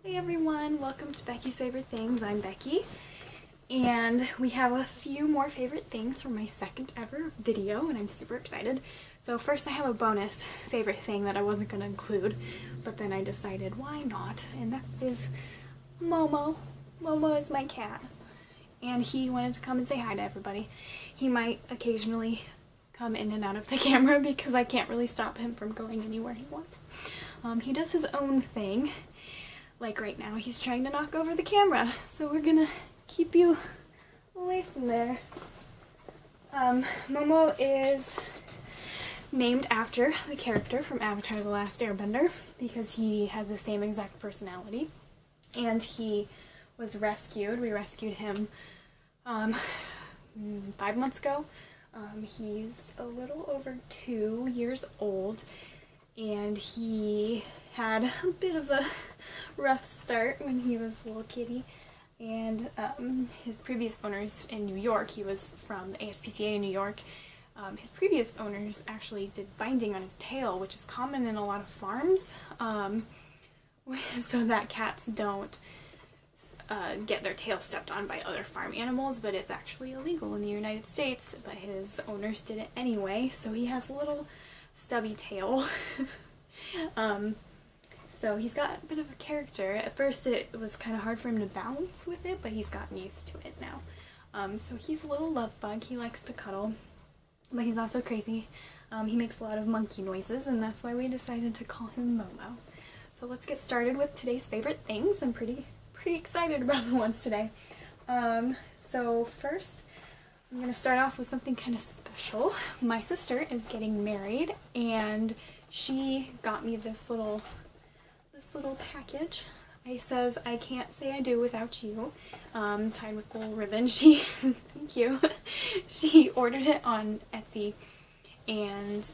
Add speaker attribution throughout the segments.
Speaker 1: Hey everyone, welcome to Becky's Favorite Things. I'm Becky, and we have a few more favorite things from my second ever video, and I'm super excited. So first I have a bonus favorite thing that I wasn't going to include, but then I decided why not, and that is Momo. Momo is my cat, and he wanted to come and say hi to everybody. He might occasionally come in and out of the camera because I can't really stop him from going anywhere he wants. He does his own thing. Like right now, he's trying to knock over the camera, so we're gonna keep you away from there. Momo is named after the character from Avatar: The Last Airbender because he has the same exact personality, and he was rescued. We rescued him 5 months ago. He's a little over 2 years old, and he had a bit of a rough start when he was a little kitty, and his previous owners in New York, he was from the ASPCA in New York, his previous owners actually did binding on his tail, which is common in a lot of farms, so that cats don't get their tail stepped on by other farm animals, but it's actually illegal in the United States, but his owners did it anyway, so he has a little stubby tail. So he's got a bit of a character. At first it was kind of hard for him to balance with it, but he's gotten used to it now. So he's a little love bug. He likes to cuddle, but he's also crazy. He makes a lot of monkey noises, and that's why we decided to call him Momo. So let's get started with today's favorite things. I'm pretty excited about the ones today. So first, I'm going to start off with something kind of special. My sister is getting married, and she got me this little package. It says, "I can't say I do without you," tied with a little ribbon. Thank you. She ordered it on Etsy, and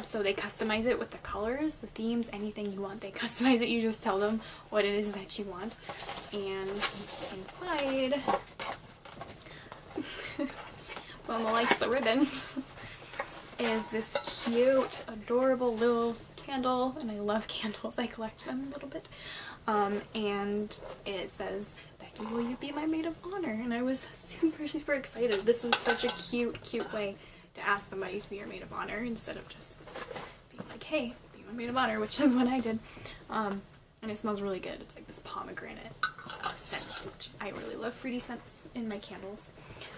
Speaker 1: so they customize it with the colors, the themes, anything you want. They customize it. You just tell them what it is that you want. And inside, Momo likes the ribbon, is this cute, adorable little candle, and I love candles. I collect them a little bit. And it says, "Becky, will you be my maid of honor?" And I was super excited. This is such a cute way to ask somebody to be your maid of honor instead of just being like, "Hey, be my maid of honor," which is what I did. And it smells really good. It's like this pomegranate scent, which I really love fruity scents in my candles.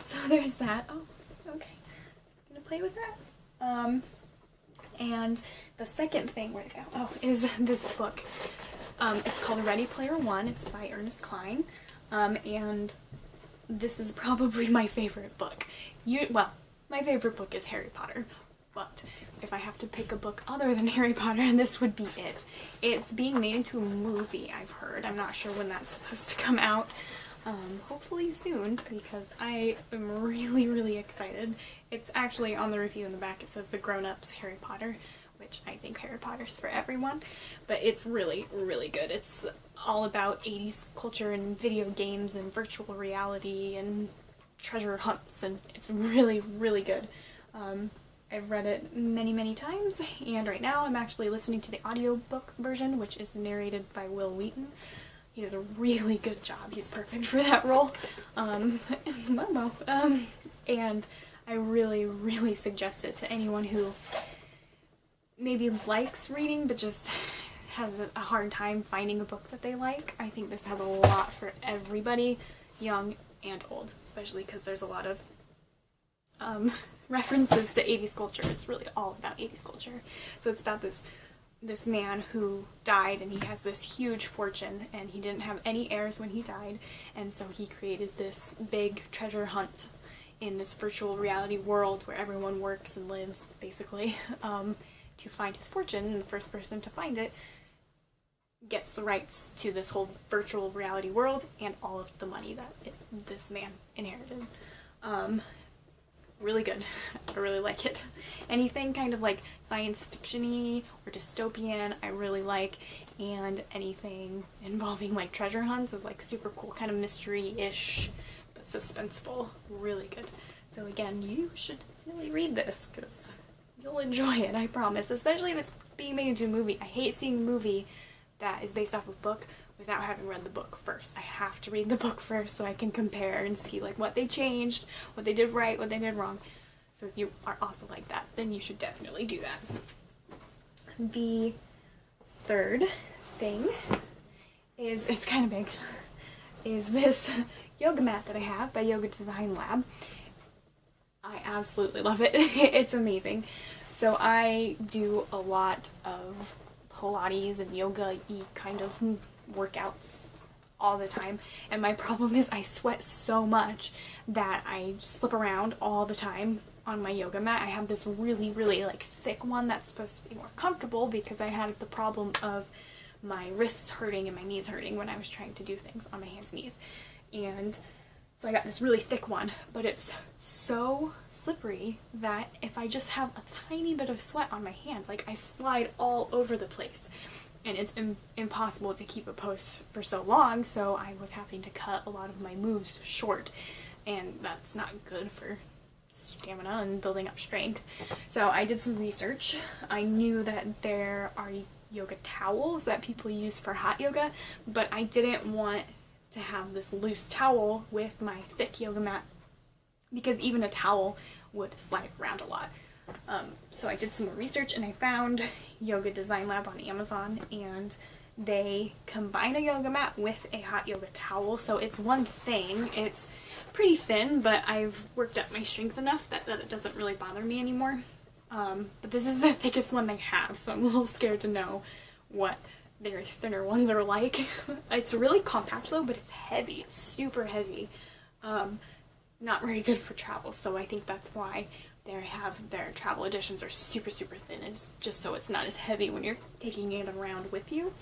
Speaker 1: So there's that. Oh, okay. I'm gonna play with that. And the second thing, where'd it go? Oh, is this book. It's called Ready Player One. It's by Ernest Cline. And this is probably my favorite book. My favorite book is Harry Potter, but if I have to pick a book other than Harry Potter, this would be it. It's being made into a movie, I've heard. I'm not sure when that's supposed to come out. Hopefully soon, because I am really excited. It's actually on the review in the back. It says The Grown-Ups Harry Potter, which I think Harry Potter's for everyone, but it's really good. It's all about 80s culture and video games and virtual reality and treasure hunts, and it's really good. I've read it many times, and right now I'm actually listening to the audiobook version, which is narrated by Will Wheaton. He does a really good job. He's perfect for that role. Momo. And I really suggest it to anyone who maybe likes reading but just has a hard time finding a book that they like. I think this has a lot for everybody, young and old, especially because there's a lot of references to 80s culture. It's really all about 80s culture. So it's about this man who died, and he has this huge fortune, and he didn't have any heirs when he died, and so he created this big treasure hunt in this virtual reality world where everyone works and lives, basically, to find his fortune, and the first person to find it gets the rights to this whole virtual reality world and all of the money that this man inherited. Really good. I really like it. Anything kind of like science fiction-y or dystopian, I really like, and anything involving like treasure hunts is like super cool, kind of mystery-ish, but suspenseful. Really good. So again, you should definitely read this because you'll enjoy it, I promise, especially if it's being made into a movie. I hate seeing a movie that is based off of a book without having read the book first. I have to read the book first so I can compare and see like what they changed, what they did right, what they did wrong. So if you are also like that, then you should definitely do that. The third thing is, it's kind of big, is this yoga mat that I have by Yoga Design Lab. I absolutely love it. It's amazing. So I do a lot of Pilates and yoga-y kind of workouts all the time, and my problem is I sweat so much that I slip around all the time on my yoga mat. I have this really, really like thick one that's supposed to be more comfortable because I had the problem of my wrists hurting and my knees hurting when I was trying to do things on my hands and knees. And so I got this really thick one, but it's so slippery that if I just have a tiny bit of sweat on my hand, like I slide all over the place. And it's impossible to keep a pose for so long, so I was having to cut a lot of my moves short, and that's not good for stamina and building up strength. So I did some research. I knew that there are yoga towels that people use for hot yoga, but I didn't want to have this loose towel with my thick yoga mat because even a towel would slide around a lot. So I did some more research and I found Yoga Design Lab on Amazon, and they combine a yoga mat with a hot yoga towel. So it's one thing. It's pretty thin, but I've worked up my strength enough that it doesn't really bother me anymore. But this is the thickest one they have, so I'm a little scared to know what their thinner ones are like. It's really compact though, but it's heavy. It's super heavy. Not very good for travel, so I think that's why their travel editions are super, super thin. It's just so it's not as heavy when you're taking it around with you.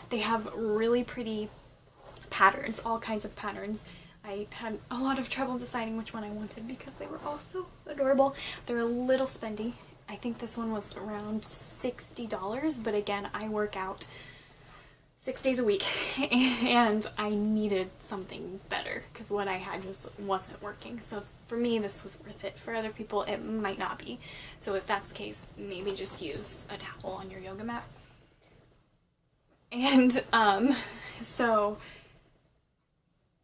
Speaker 1: They have really pretty patterns, all kinds of patterns. I had a lot of trouble deciding which one I wanted because they were all so adorable. They're a little spendy. I think this one was around $60, but again, I work out 6 days a week and I needed something better because what I had just wasn't working. So for me, this was worth it. For other people, it might not be. So if that's the case, maybe just use a towel on your yoga mat. And so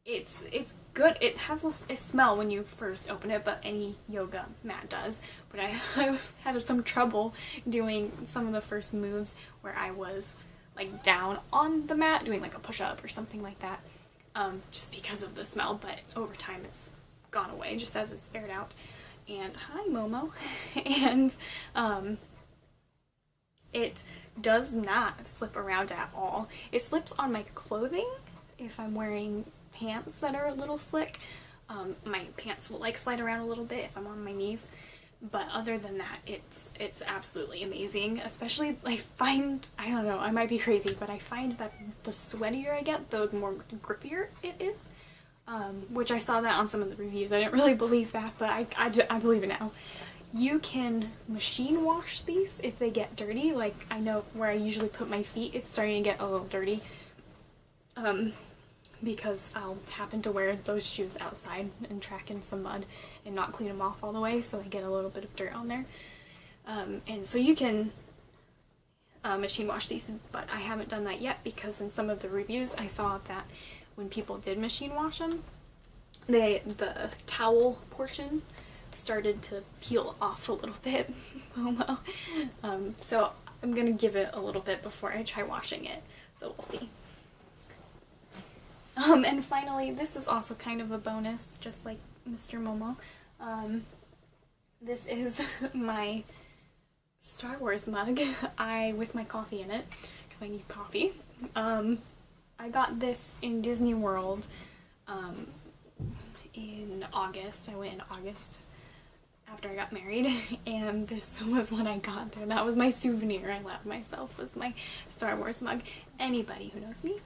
Speaker 1: it's good. It has a smell when you first open it, but any yoga mat does. But I had some trouble doing some of the first moves where I was like down on the mat doing like a push-up or something like that, just because of the smell. But over time it's gone away just as it's aired out. And hi Momo. And it does not slip around at all. It slips on my clothing if I'm wearing pants that are a little slick. My pants will like slide around a little bit if I'm on my knees, but other than that, it's absolutely amazing. Especially, I find, I don't know, I might be crazy, but I find that the sweatier I get, the more grippier it is. Which I saw that on some of the reviews. I didn't really believe that, but I believe it now. You can machine wash these if they get dirty. Like, I know where I usually put my feet, it's starting to get a little dirty. Because I'll happen to wear those shoes outside and track in some mud and not clean them off all the way, so I get a little bit of dirt on there. And so you can machine wash these, but I haven't done that yet because in some of the reviews I saw that when people did machine wash them, the towel portion started to peel off a little bit. So I'm gonna give it a little bit before I try washing it, so we'll see. And finally, this is also kind of a bonus, just like Mr. Momo. This is my Star Wars mug, with my coffee in it, because I need coffee. I got this in Disney World in August. I went in August after I got married, and this was when I got there. That was my souvenir I left myself, was my Star Wars mug. Anybody who knows me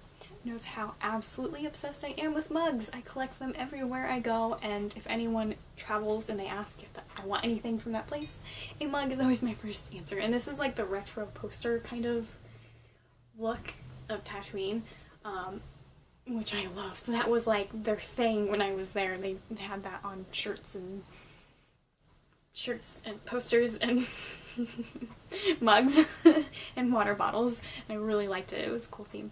Speaker 1: knows how absolutely obsessed I am with mugs. I collect them everywhere I go, and if anyone travels and they ask if I want anything from that place, a mug is always my first answer. And this is like the retro poster kind of look of Tatooine, which I loved. That was like their thing when I was there. They had that on shirts and posters and mugs and water bottles. I really liked it. It was a cool theme.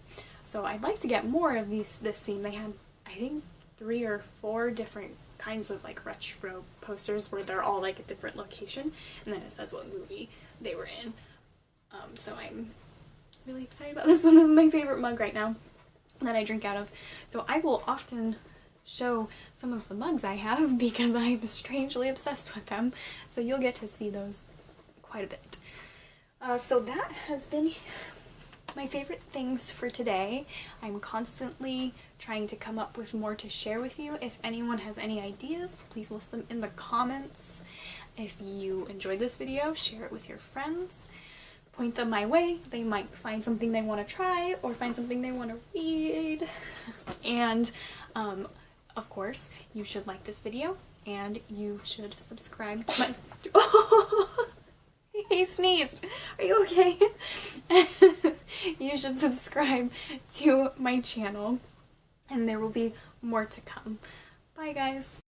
Speaker 1: So I'd like to get more of this theme. They had, I think, 3 or 4 different kinds of like retro posters where they're all like a different location, and then it says what movie they were in. So I'm really excited about this one. This is my favorite mug right now that I drink out of. So I will often show some of the mugs I have because I'm strangely obsessed with them. So you'll get to see those quite a bit. So that has been my favorite things for today. I'm constantly trying to come up with more to share with you. If anyone has any ideas, please list them in the comments. If you enjoyed this video, share it with your friends. Point them my way. They might find something they want to try or find something they want to read. And of course, you should like this video and you should subscribe to my... Oh, he sneezed. Are you okay? You should subscribe to my channel and there will be more to come. Bye guys.